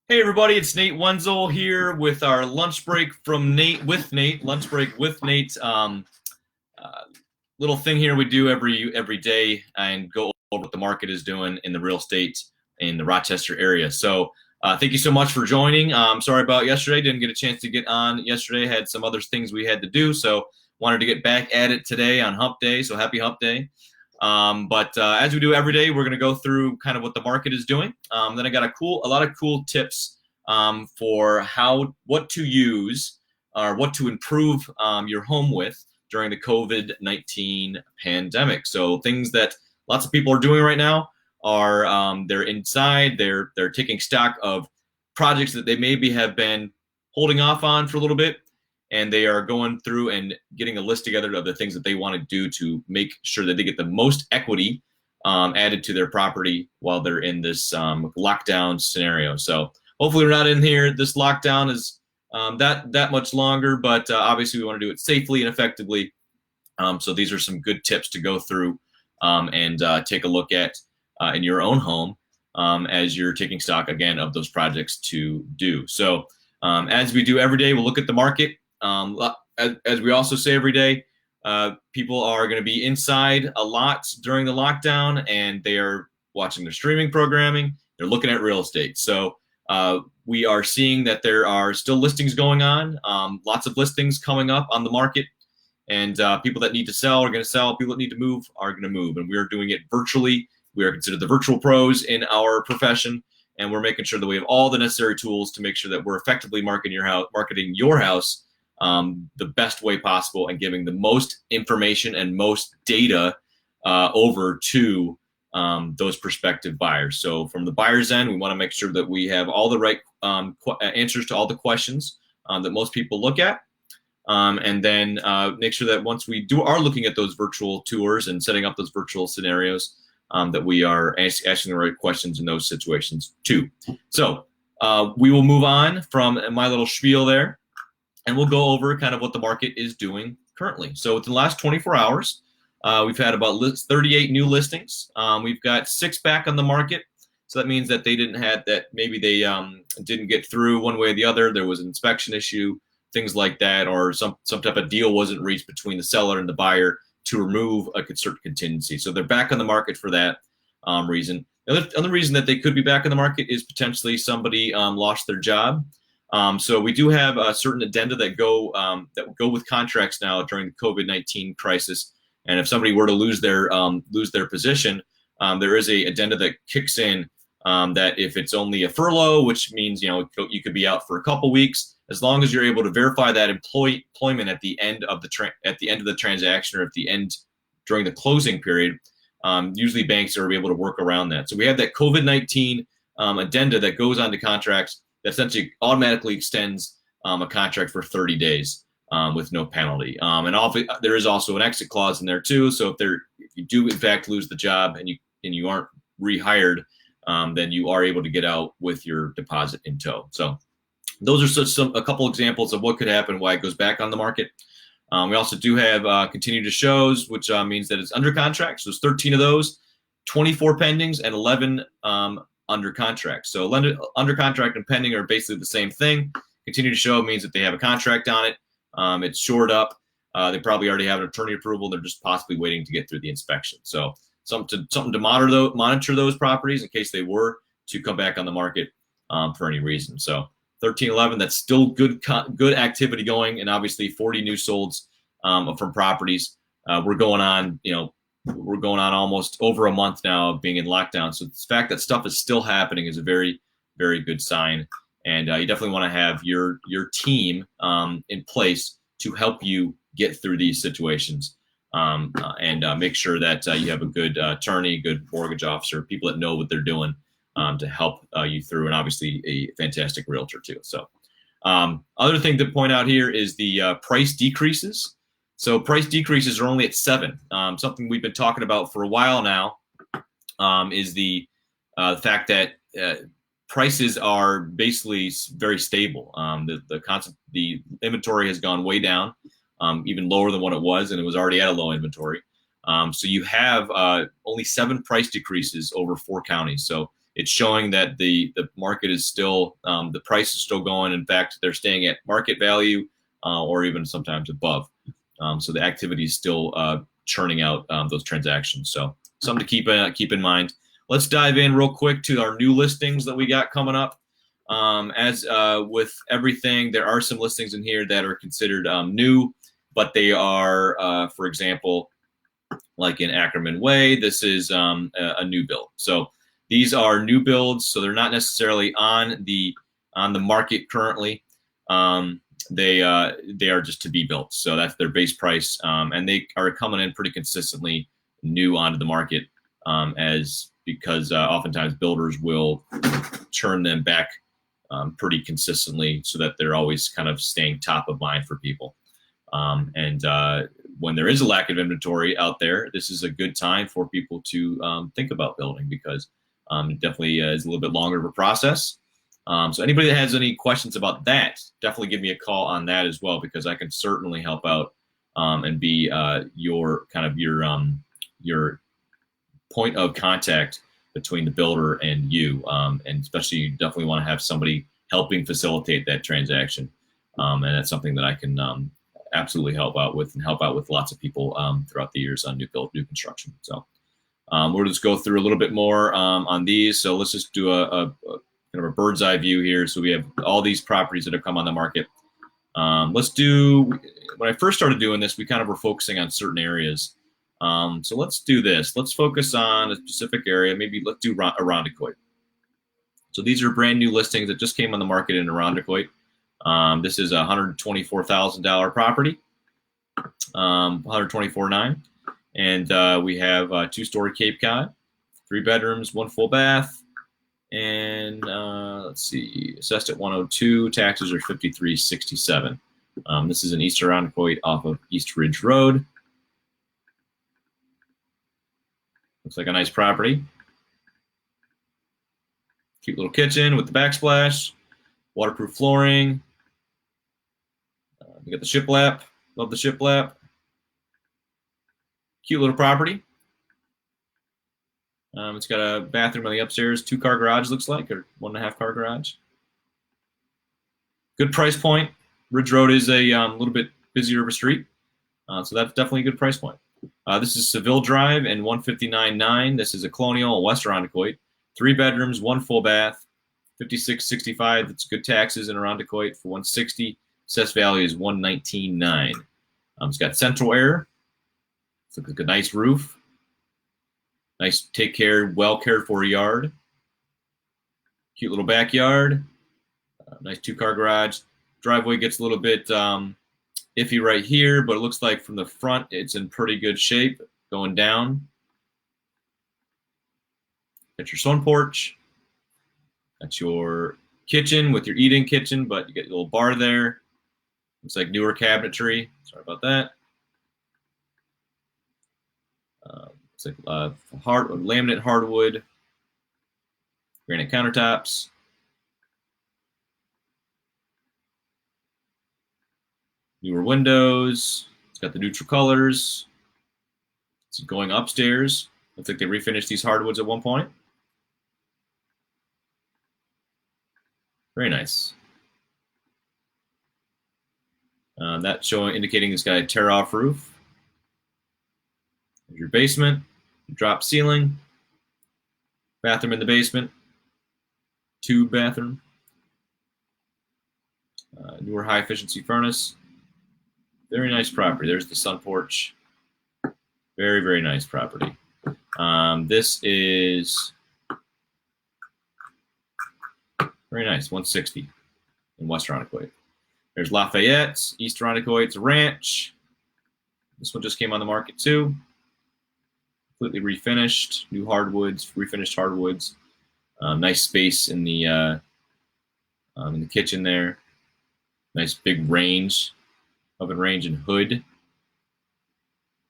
Hey everybody, it's Nate Wenzel here with our lunch break from Nate, lunch break with Nate. Uh, Little thing here we do every day and go over what the market is doing in the real estate in the Rochester area. So thank you so much for joining. Sorry about yesterday, didn't get a chance to get on yesterday. Had some other things we had to do, so wanted to get back at it today on Hump Day. So happy Hump Day. But as we do every day, we're going to go through kind of what the market is doing. Then I got a lot of cool tips for what to use or what to improve your home with during the COVID-19 pandemic. So things that lots of people are doing right now are they're inside, they're taking stock of projects that they maybe have been holding off on for a little bit, and they are going through and getting a list together of the things that they want to do to make sure that they get the most equity added to their property while they're in this lockdown scenario. So hopefully we're not in here. This lockdown is that much longer, but obviously we want to do it safely and effectively. So these are some good tips to go through and take a look at in your own home as you're taking stock again of those projects to do. So as we do every day, we'll look at the market. As we also say every day, people are going to be inside a lot during the lockdown, and they are watching their streaming programming. They're looking at real estate. So we are seeing that there are still listings going on, lots of listings coming up on the market, and people that need to sell are going to sell. People that need to move are going to move, and we are doing it virtually. We are considered the virtual pros in our profession, and we're making sure that we have all the necessary tools to make sure that we're effectively marketing your house the best way possible and giving the most information and most data over to those prospective buyers. So from the buyer's end, we want to make sure that we have all the right answers to all the questions that most people look at. And then make sure that once we are looking at those virtual tours and setting up those virtual scenarios, that we are asking the right questions in those situations too. So we will move on from my little spiel there, and we'll go over kind of what the market is doing currently. So within the last 24 hours, we've had about 38 new listings. We've got 6 back on the market. So that means that they maybe they didn't get through one way or the other. There was an inspection issue, things like that, or some type of deal wasn't reached between the seller and the buyer to remove a certain contingency. So they're back on the market for that reason. The other reason that they could be back on the market is potentially somebody lost their job. So we do have a certain addenda that go with contracts now during the COVID-19 crisis. And if somebody were to lose their position, there is a addenda that kicks in that if it's only a furlough, which means you could be out for a couple weeks, as long as you're able to verify that employment at the end of the transaction, or at the end during the closing period. Usually banks are able to work around that. So we have that COVID-19 addenda that goes onto contracts that essentially automatically extends a contract for 30 days with no penalty. And there is also an exit clause in there too. So if you do in fact lose the job and you aren't rehired, then you are able to get out with your deposit in tow. So those are a couple examples of what could happen, why it goes back on the market. We also do have continue to shows, which means that it's under contract. So there's 13 of those, 24 pendings, and 11 under contract. So under contract and pending are basically the same thing. Continue to show means that they have a contract on it. It's shored up. They probably already have an attorney approval. They're just possibly waiting to get through the inspection. So something to monitor those properties in case they were to come back on the market for any reason. So 1311, that's still good activity going, and obviously 40 new solds from properties. We're going on almost over a month now of being in lockdown. So the fact that stuff is still happening is a very, very good sign. And you definitely want to have your team in place to help you get through these situations, and make sure that you have a good attorney, good mortgage officer, people that know what they're doing to help you through, and obviously a fantastic realtor too. So other thing to point out here is the price decreases. So price decreases are only at 7. Something we've been talking about for a while now is the fact that prices are basically very stable. The inventory has gone way down, even lower than what it was, and it was already at a low inventory. So you have only 7 price decreases over 4 counties. So it's showing that the market is still, the price is still going. In fact, they're staying at market value or even sometimes above. So the activity is still churning out those transactions. So something to keep in mind. Let's dive in real quick to our new listings that we got coming up. As with everything, there are some listings in here that are considered new, but they are, for example, like in Ackerman Way, this is a new build. So these are new builds, so they're not necessarily on the market currently. They are just to be built, so that's their base price, and they are coming in pretty consistently new onto the market, because oftentimes builders will churn them back pretty consistently, so that they're always kind of staying top of mind for people. And when there is a lack of inventory out there, this is a good time for people to think about building, because it definitely is a little bit longer of a process. So anybody that has any questions about that, definitely give me a call on that as well, because I can certainly help out and be your point of contact between the builder and you. And especially, you definitely want to have somebody helping facilitate that transaction. And that's something that I can absolutely help out with, and help out with lots of people throughout the years on new construction. So we'll just go through a little bit more on these. So let's just do a kind of a bird's eye view here. So we have all these properties that have come on the market. Let's do, when I first started doing this, we kind of were focusing on certain areas. So let's do this. Let's focus on a specific area. Maybe let's do Irondequoit. So these are brand new listings that just came on the market in Irondequoit. This is a $124,000 property, $124,900. And we have a 2-story Cape Cod, 3 bedrooms, 1 full bath. And let's see, assessed at 102, taxes are $53.67. This is in East Irondequoit off of East Ridge Road. Looks like a nice property. Cute little kitchen with the backsplash, waterproof flooring. We got the shiplap. Love the shiplap. Cute little property. It's got a bathroom on the upstairs, 2-car garage, looks like, or 1.5-car garage. Good price point. Ridge Road is a little bit busier of a street, so that's definitely a good price point. This is Seville Drive and 159.9. This is a colonial in West Irondequoit. 3 bedrooms, 1 full bath, $56.65. That's good taxes in Irondequoit for $160. Assessed value is $119.9. It's got central air. It's like a nice roof. Nice, well cared for yard. Cute little backyard. Nice 2-car garage. Driveway gets a little bit iffy right here, but it looks like from the front it's in pretty good shape going down. Got your sun porch. Got your kitchen with your eat-in kitchen, but you get a little bar there. Looks like newer cabinetry. Sorry about that. It's like laminate hardwood, granite countertops. Newer windows. It's got the neutral colors. It's going upstairs. Looks like they refinished these hardwoods at one point. Very nice. That's indicating it's got a tear-off roof. There's your basement, drop ceiling, bathroom in the basement, 2 bathroom, newer high-efficiency furnace. Very nice property. There's the sun porch. Very, very nice property. This is very nice, 160 in West Irondequoit. There's Lafayette, East Irondequoit. It's a ranch. This one just came on the market too. Completely refinished, new hardwoods, refinished hardwoods. Nice space in the kitchen there. Nice big range, oven range and hood.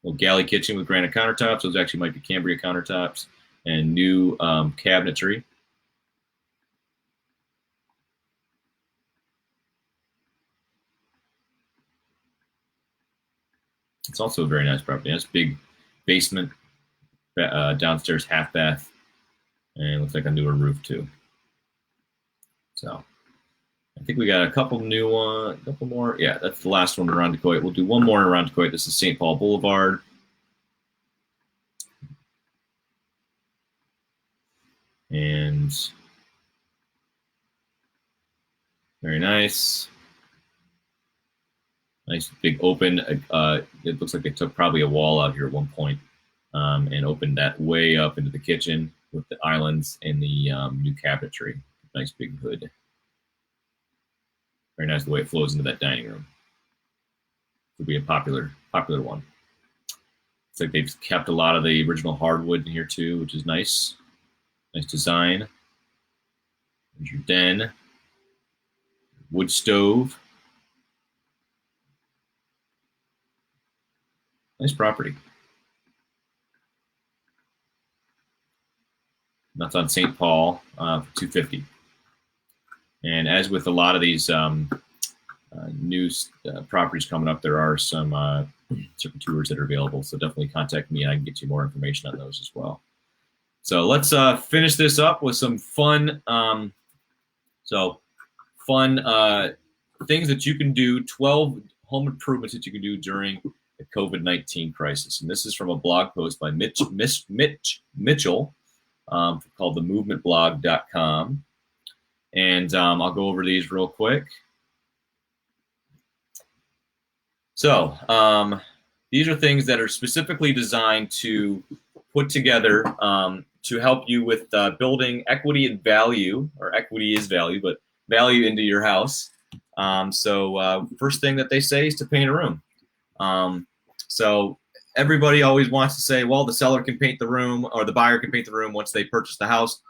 Little galley kitchen with granite countertops. Those actually might be Cambria countertops, and new cabinetry. It's also a very nice property. Nice big basement, downstairs half bath, And it looks like a newer roof too. So I think we got a couple new one, a couple more. Yeah, that's the last one around Decoit. We'll do one more around Decoit. This is St. Paul Boulevard. And very nice. Nice big open. It looks like they took probably a wall out here at one point and opened that way up into the kitchen with the islands and the new cabinetry. Nice big hood. Very nice the way it flows into that dining room. Would be a popular one. It's like they've kept a lot of the original hardwood in here too, which is nice. Nice design. There's your den. Wood stove. Nice property. That's on St. Paul for $250. And as with a lot of these new properties coming up, there are some certain tours that are available. So definitely contact me and I can get you more information on those as well. So let's finish this up with some fun, things that you can do, 12 home improvements that you can do during the COVID-19 crisis. And this is from a blog post by Mitch Mitchell called themovementblog.com. And I'll go over these real quick. So these are things that are specifically designed to put together to help you with building equity and value, or equity is value, but value into your house. First thing that they say is to paint a room. So everybody always wants to say, well, the seller can paint the room or the buyer can paint the room once they purchase the house.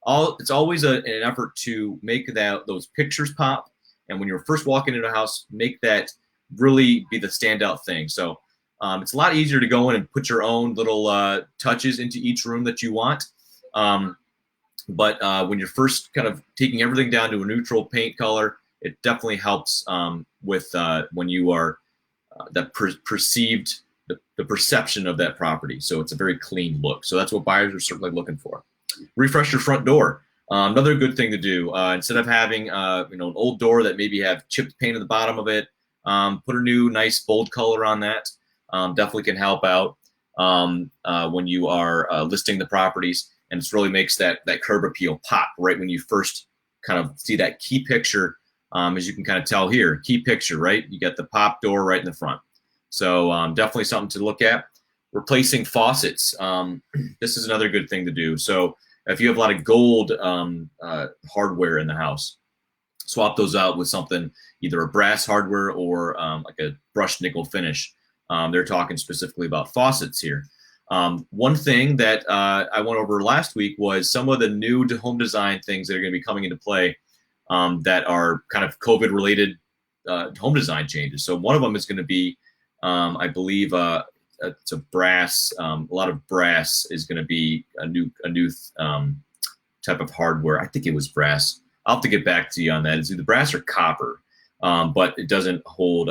It's always an effort to make those pictures pop. And when you're first walking into a house, make that really be the standout thing. So it's a lot easier to go in and put your own little touches into each room that you want. But when you're first kind of taking everything down to a neutral paint color, it definitely helps with when you are that perceived, the perception of that property. So it's a very clean look. So that's what buyers are certainly looking for. Refresh your front door. Another good thing to do, instead of having an old door that maybe have chipped paint at the bottom of it, put a new nice bold color on that. Definitely can help out when you are listing the properties, and it really makes that curb appeal pop right when you first kind of see that key picture. As you can kind of tell here, key picture, right? You got the pop door right in the front. So definitely something to look at. Replacing faucets. This is another good thing to do. So if you have a lot of gold hardware in the house, swap those out with something, either a brass hardware or like a brushed nickel finish. They're talking specifically about faucets here. One thing that I went over last week was some of the new home design things that are going to be coming into play that are kind of COVID-related home design changes. So one of them is going to be, I believe, it's a brass. A lot of brass is going to be a new type of hardware. I think it was brass. I'll have to get back to you on that. It's either brass or copper, but it doesn't hold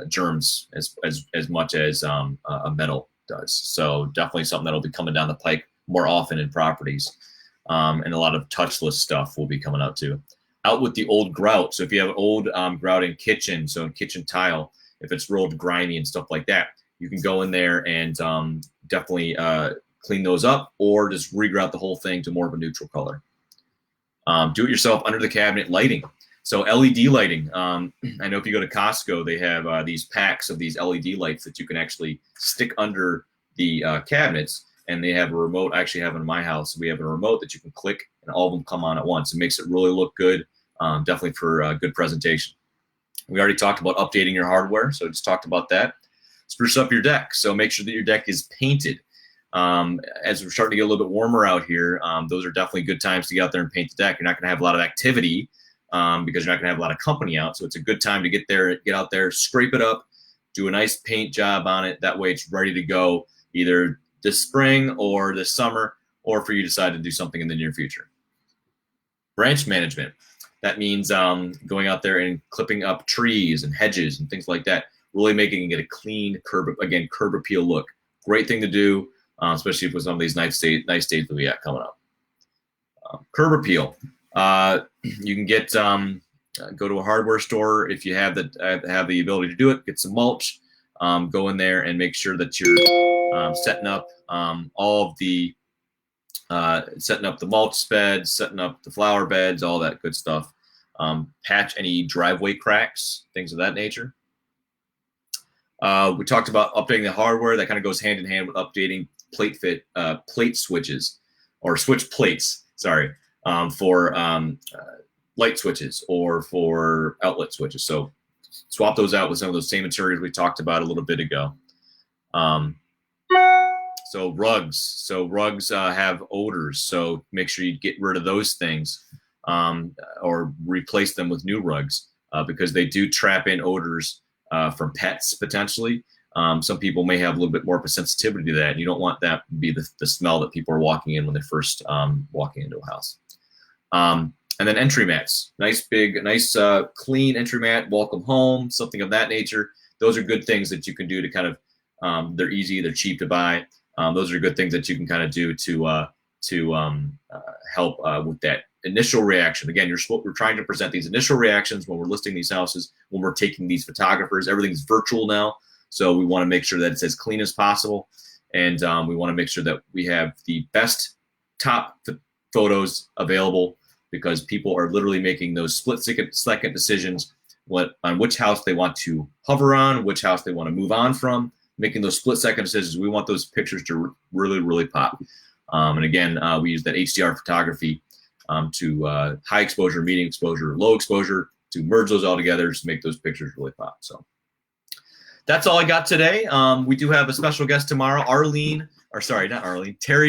germs as much as a metal does. So definitely something that'll be coming down the pike more often in properties, and a lot of touchless stuff will be coming out too. Out with the old grout. So if you have old grout in kitchen, so in kitchen tile, if it's rolled grimy and stuff like that, you can go in there and definitely clean those up, or just regrout the whole thing to more of a neutral color. Do it yourself under the cabinet lighting. So LED lighting. I know if you go to Costco, they have these packs of these LED lights that you can actually stick under the cabinets, and they have a remote. I actually have it in my house. We have a remote that you can click, and all of them come on at once. It makes it really look good, definitely for good presentation. We already talked about updating your hardware, so just talked about that. Spruce up your deck. So make sure that your deck is painted. As we're starting to get a little bit warmer out here, those are definitely good times to get out there and paint the deck. You're not going to have a lot of activity because you're not going to have a lot of company out. So it's a good time to get out there, scrape it up, do a nice paint job on it. That way it's ready to go either this spring or this summer, or for you to decide to do something in the near future. Branch management. That means going out there and clipping up trees and hedges and things like that, really making it a clean curb appeal look. Great thing to do, especially with some of these nice days that we have coming up. Curb appeal. You can get go to a hardware store if you have the ability to do it. Get some mulch. Go in there and make sure that you're setting up all of the setting up the mulch beds, setting up the flower beds, all that good stuff. Patch any driveway cracks, things of that nature. We talked about updating the hardware. That kind of goes hand in hand with updating plate switches or switch plates. Sorry, for light switches or for outlet switches. So swap those out with some of those same materials we talked about a little bit ago. So rugs have odors. So make sure you get rid of those things or replace them with new rugs because they do trap in odors from pets potentially. Some people may have a little bit more of a sensitivity to that. And you don't want that to be the smell that people are walking in when they're first walking into a house. And then entry mats, nice clean entry mat, welcome home, something of that nature. Those are good things that you can do to kind of, they're easy, they're cheap to buy. Those are good things that you can kind of do to help with that initial reaction. Again, we're trying to present these initial reactions when we're listing these houses, when we're taking these photographers. Everything's virtual now, so we want to make sure that it's as clean as possible, and we want to make sure that we have the best top photos available because people are literally making those split-second decisions on which house they want to hover on, which house they want to move on from, making those split-second decisions. We want those pictures to really, really pop. And again, we use that HDR photography to high exposure, medium exposure, low exposure to merge those all together to make those pictures really pop. So that's all I got today. We do have a special guest tomorrow. Terry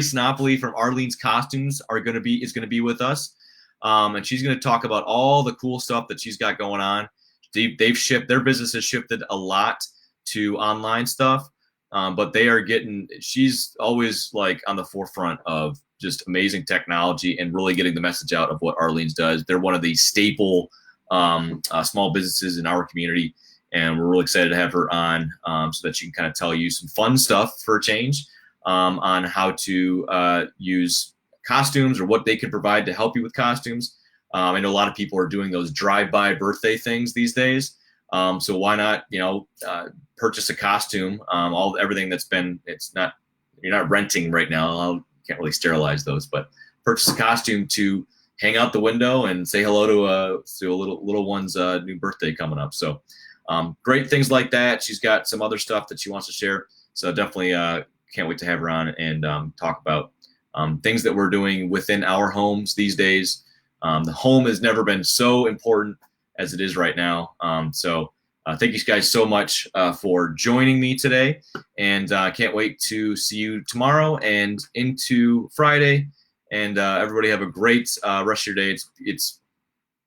Sinopoli from Arlene's Costumes is going to be with us. And she's going to talk about all the cool stuff that she's got going on. Their business has shifted a lot to online stuff, but she's always like on the forefront of just amazing technology and really getting the message out of what Arlene's does. They're one of the staple small businesses in our community, and we're really excited to have her on so that she can kind of tell you some fun stuff for a change on how to use costumes or what they can provide to help you with costumes. I know a lot of people are doing those drive-by birthday things these days. So why not, purchase a costume? Everything you're not renting right now. Can't really sterilize those, but purchase a costume to hang out the window and say hello to a little one's new birthday coming up. So great things like that. She's got some other stuff that she wants to share. So definitely can't wait to have her on and talk about things that we're doing within our homes these days. The home has never been so important as it is right now. So thank you guys so much for joining me today. And I can't wait to see you tomorrow and into Friday. And everybody have a great rest of your day. It's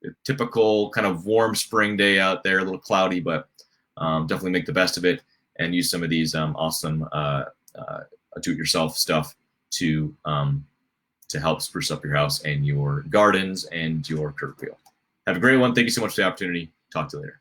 a typical kind of warm spring day out there, a little cloudy, but definitely make the best of it and use some of these awesome do-it-yourself stuff to help spruce up your house and your gardens and your curb appeal. Have a great one. Thank you so much for the opportunity. Talk to you later.